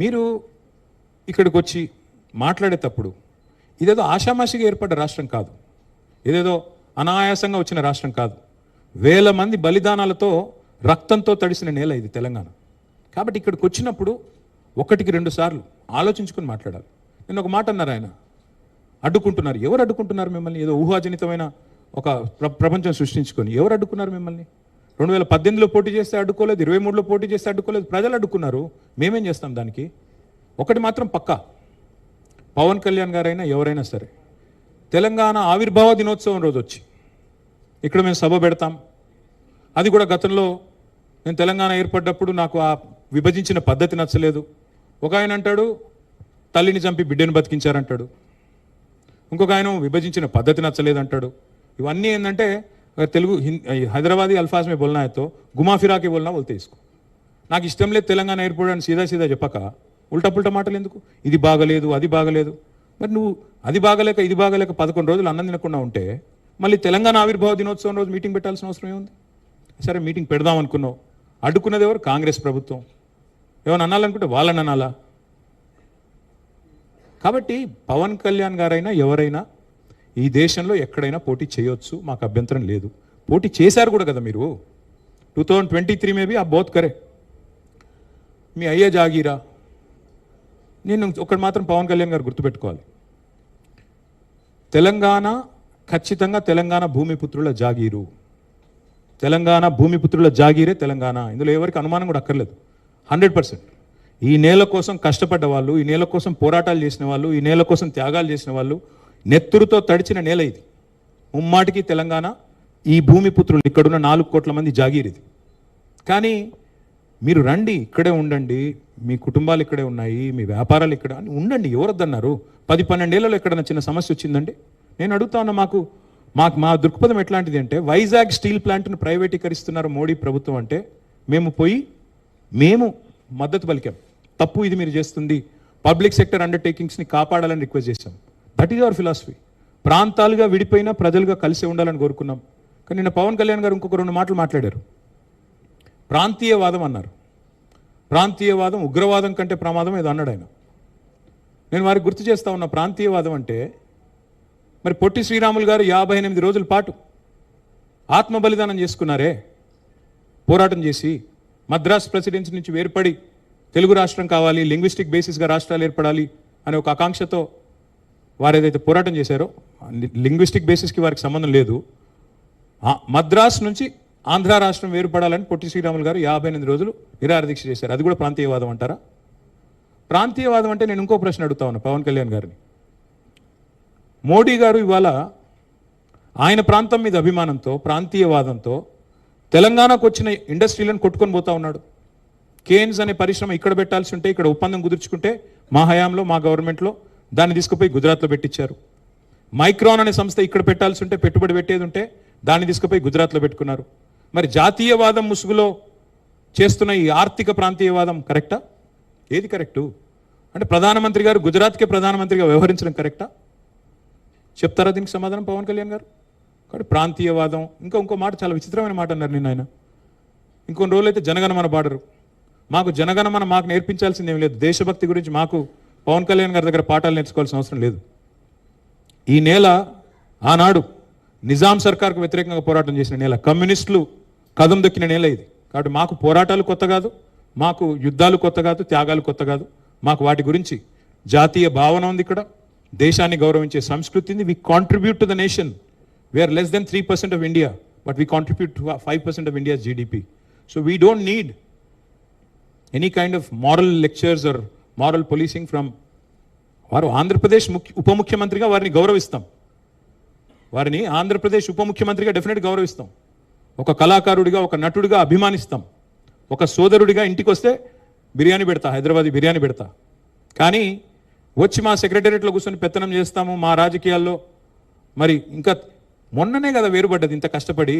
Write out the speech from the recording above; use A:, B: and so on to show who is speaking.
A: మీరు ఇక్కడికి వచ్చి మాట్లాడేటప్పుడు ఇదేదో ఆషామాషిగా ఏర్పడ్డ రాష్ట్రం కాదు, ఏదేదో అనాయాసంగా వచ్చిన రాష్ట్రం కాదు. వేల మంది బలిదానాలతో రక్తంతో తడిసిన నేల ఇది తెలంగాణ. కాబట్టి ఇక్కడికి వచ్చినప్పుడు ఒకటికి 2 సార్లు ఆలోచించుకొని మాట్లాడాలి. నేను ఒక మాట అన్నారు, ఆయన అడ్డుకుంటున్నారు. ఎవరు అడ్డుకుంటున్నారు మిమ్మల్ని? ఏదో ఊహాజనితమైన ఒక ప్రపంచం సృష్టించుకొని ఎవరు అడ్డుకున్నారు మిమ్మల్ని? 2018లో పోటీ చేస్తే అడ్డుకోలేదు, 23లో పోటీ చేస్తే అడ్డుకోలేదు, ప్రజలు అడ్డుకున్నారు. మేమేం చేస్తాం దానికి? ఒకటి మాత్రం పక్కా, పవన్ కళ్యాణ్ గారైనా ఎవరైనా సరే తెలంగాణ ఆవిర్భావ దినోత్సవం రోజు వచ్చి ఇక్కడ మేము సభ పెడతాం. అది కూడా గతంలో నేను తెలంగాణ ఏర్పడ్డప్పుడు నాకు ఆ విభజించిన పద్ధతి నచ్చలేదు. ఒక ఆయన అంటాడు తల్లిని చంపి బిడ్డను బతికించారంటాడు, ఇంకొక ఆయన విభజించిన పద్ధతి నచ్చలేదు అంటాడు. ఇవన్నీ ఏంటంటే తెలుగు హైదరాబాదీ అల్ఫాజ్ మే బోల్నా హైతో గుమా ఫిరాకి బోల్నా బోల్తే ఇసుకో. నాకు ఇష్టం లేదు తెలంగాణ ఏర్పడని సీదా చెప్పక ఉల్టా పుల్టా మాటలు ఎందుకు? ఇది బాగలేదు అది బాగలేదు. మరి నువ్వు అది బాగలేక ఇది బాగలేక 11 రోజులు అన్నం తినకుండా ఉంటే మళ్ళీ తెలంగాణ ఆవిర్భావ దినోత్సవం రోజు మీటింగ్ పెట్టాల్సిన అవసరం ఏముంది? సరే మీటింగ్ పెడదాం అనుకున్నావు, అడ్డుకున్నది ఎవరు? కాంగ్రెస్ ప్రభుత్వం. ఏమైనా అనాలనుకుంటే వాళ్ళని అనాలా? కాబట్టి పవన్ కళ్యాణ్ గారైనా ఎవరైనా ఈ దేశంలో ఎక్కడైనా పోటీ చేయొచ్చు, మాకు అభ్యంతరం లేదు. పోటీ చేశారు కూడా కదా మీరు. 2023 में भी आप बहुत करे. మీ అయ్యే జాగీరా. నేను ఒకటి మాత్రం పవన్ కళ్యాణ్ గారు గుర్తుపెట్టుకోవాలి, తెలంగాణ ఖచ్చితంగా తెలంగాణ భూమిపుత్రుల జాగీరు. తెలంగాణ భూమిపుత్రుల జాగీరే తెలంగాణ. ఇందులో ఎవరికి అనుమానం కూడా అక్కర్లేదు. 100%. ఈ నేల కోసం కష్టపడ్డ వాళ్ళు, ఈ నేల కోసం పోరాటాలు చేసిన వాళ్ళు, ఈ నేల కోసం త్యాగాలు చేసిన వాళ్ళు, నెత్తురుతో తడిచిన నేల ఇది. ముమ్మాటికి తెలంగాణ ఈ భూమిపుత్రులు ఇక్కడున్న 4 కోట్ల మంది జాగీర్ ఇది. కానీ మీరు రండి, ఇక్కడే ఉండండి, మీ కుటుంబాలు ఇక్కడే ఉన్నాయి, మీ వ్యాపారాలు ఇక్కడ ఉండండి. ఎవరొద్దన్నారు? 10-12 ఏళ్లలో ఎక్కడైనా చిన్న సమస్య వచ్చిందండి? నేను అడుగుతా ఉన్నా. మా దృక్పథం ఎట్లాంటిది అంటే, వైజాగ్ స్టీల్ ప్లాంట్ను ప్రైవేటీకరిస్తున్నారు మోడీ ప్రభుత్వం అంటే మేము మద్దతు పలికాం. తప్పు ఇది మీరు చేస్తుంది, పబ్లిక్ సెక్టర్ అండర్టేకింగ్స్ని కాపాడాలని రిక్వెస్ట్ చేశాం. That is our philosophy. ప్రాంతాలుగా విడిపోయినా ప్రజలుగా కలిసి ఉండాలని కోరుకున్నాం. కానీ నిన్న పవన్ కళ్యాణ్ గారు ఇంకొక 2 మాటలు మాట్లాడారు. ప్రాంతీయవాదం అన్నారు. ప్రాంతీయవాదం ఉగ్రవాదం కంటే ప్రమాదం ఏదో అన్నాడు ఆయన. నేను వారికి గుర్తు చేస్తా ఉన్నా, ప్రాంతీయవాదం అంటే మరి పొట్టి శ్రీరాములు గారు 58 రోజుల పాటు ఆత్మ బలిదానం చేసుకున్నారే, పోరాటం చేసి మద్రాస్ ప్రెసిడెన్సీ నుంచి వేర్పడి తెలుగు రాష్ట్రం కావాలి, లింగ్విస్టిక్ బేసిస్గా రాష్ట్రాలు ఏర్పడాలి అనే ఒక ఆకాంక్షతో వారు ఏదైతే పోరాటం చేశారో, లింగ్విస్టిక్ బేసిస్కి వారికి సంబంధం లేదు. మద్రాస్ నుంచి ఆంధ్ర రాష్ట్రం వేరుపడాలని పొట్టి శ్రీరాములు గారు 58 రోజులు నిరాహారదీక్ష చేశారు. అది కూడా ప్రాంతీయవాదం అంటారా? ప్రాంతీయవాదం అంటే నేను ఇంకో ప్రశ్న అడుగుతా ఉన్నా పవన్ కళ్యాణ్ గారిని. మోడీ గారు ఇవాళ ఆయన ప్రాంతం మీద అభిమానంతో, ప్రాంతీయవాదంతో తెలంగాణకు వచ్చిన ఇండస్ట్రీలను కొట్టుకొని పోతా ఉన్నాడు. కేన్స్ అనే పరిశ్రమ ఇక్కడ పెట్టాల్సి ఉంటే, ఇక్కడ ఒప్పందం కుదుర్చుకుంటే మా హయాంలో, మా గవర్నమెంట్లో దాన్ని తీసుకుపోయి గుజరాత్లో పెట్టించారు. మైక్రాన్ అనే సంస్థ ఇక్కడ పెట్టాల్సి ఉంటే, పెట్టుబడి పెట్టేది ఉంటే దాన్ని తీసుకుపోయి గుజరాత్లో పెట్టుకున్నారు. మరి జాతీయవాదం ముసుగులో చేస్తున్న ఈ ఆర్థిక ప్రాంతీయవాదం కరెక్టా? ఏది కరెక్టు? అంటే ప్రధానమంత్రి గారు గుజరాత్కే ప్రధానమంత్రిగా వ్యవహరించడం కరెక్టా? చెప్తారా దీనికి సమాధానం పవన్ కళ్యాణ్ గారు? కాబట్టి ప్రాంతీయవాదం, ఇంకో మాట చాలా విచిత్రమైన మాట అన్నారు నిన్న ఆయన. ఇంకొన్ని రోజులైతే జనగణమన పాడరు. మాకు జనగణమన మాకు నేర్పించాల్సింది ఏం లేదు. దేశభక్తి గురించి మాకు పవన్ కళ్యాణ్ గారి దగ్గర పాఠాలు నేర్చుకోవాల్సిన అవసరం లేదు. ఈ నేల ఆనాడు నిజాం సర్కార్కు వ్యతిరేకంగా పోరాటం చేసిన నేల, కమ్యూనిస్టులు కదం దొక్కిన నేల ఇది. కాబట్టి మాకు పోరాటాలు కొత్త కాదు, మాకు యుద్ధాలు కొత్త కాదు, త్యాగాలు కొత్త కాదు. మాకు వాటి గురించి జాతీయ భావన ఉంది. ఇక్కడ దేశాన్ని గౌరవించే సంస్కృతి ఉంది. వి contribute to the nation. We are less than 3% of India, but we contribute to 5% of India's GDP. So we don't need any kind of moral lectures are moral policing from. వారు ఆంధ్రప్రదేశ్ ఉప ముఖ్యమంత్రిగా వారిని గౌరవిస్తాం. వారిని ఆంధ్రప్రదేశ్ ఉప ముఖ్యమంత్రిగా డెఫినెట్ గౌరవిస్తాం. ఒక కళాకారుడిగా, ఒక నటుడిగా అభిమానిస్తాం. ఒక సోదరుడిగా ఇంటికి వస్తే బిర్యానీ పెడతా, హైదరాబాదీ బిర్యానీ పెడతా. కానీ వచ్చి మా సెక్రటేరియట్లో కూర్చొని పెత్తనం చేస్తాము మా రాజకీయాల్లో. మరి ఇంకా మొన్ననే కదా వేరుపడ్డది ఇంత కష్టపడి.